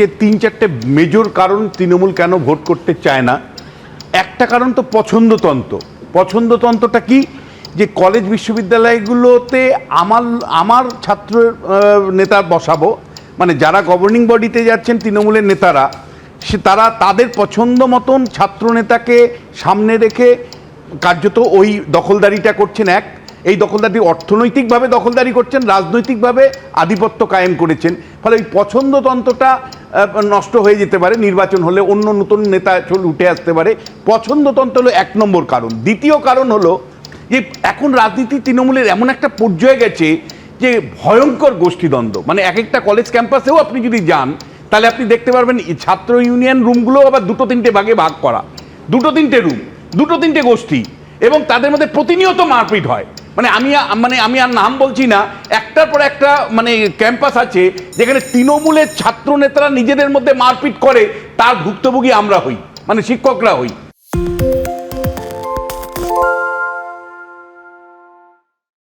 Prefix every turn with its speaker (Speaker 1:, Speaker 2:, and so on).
Speaker 1: যে তিন চারটে মেজর কারণ তৃণমূল কেন ভোট করতে চায় না। একটা কারণ তো পছন্দতন্ত্রটা কি, যে কলেজ বিশ্ববিদ্যালয়গুলোতে আমার ছাত্র নেতা বসাবো, মানে যারা গভর্নিং বডিতে যাচ্ছেন তৃণমূলের নেতারা, তারা তাদের পছন্দ মতন ছাত্র নেতাকে সামনে রেখে কার্যত ওই দখলদারিটা করছেন। এই দখলদারি অর্থনৈতিকভাবে দখলদারি করছেন, রাজনৈতিকভাবে আধিপত্য কায়েম করেছেন। ফলে ওই পছন্দতন্ত্রটা নষ্ট হয়ে যেতে পারে, নির্বাচন হলে অন্য নতুন নেতা উঠে আসতে পারে। পছন্দতন্ত্র হলো এক নম্বর কারণ। দ্বিতীয় কারণ হলো যে এখন রাজনীতি তৃণমূলের এমন একটা পর্যায়ে গেছে যে ভয়ঙ্কর গোষ্ঠীদ্বন্দ্ব, মানে এক একটা কলেজ ক্যাম্পাসেও আপনি যদি যান তাহলে আপনি দেখতে পারবেন ছাত্র ইউনিয়ন রুমগুলো আবার দুটো তিনটে ভাগে ভাগ করা, দুটো তিনটে রুম, দুটো তিনটে গোষ্ঠী, এবং তাদের মধ্যে প্রতিনিয়ত মারপিট হয়। আমি আর নাম বলছি না, একটার পর একটা ক্যাম্পাস আছে যেখানে তৃণমূলের ছাত্র নেতারা নিজেদের মধ্যে মারপিট করে, তার ভুক্তভোগী আমরা হই, শিক্ষকরা হই।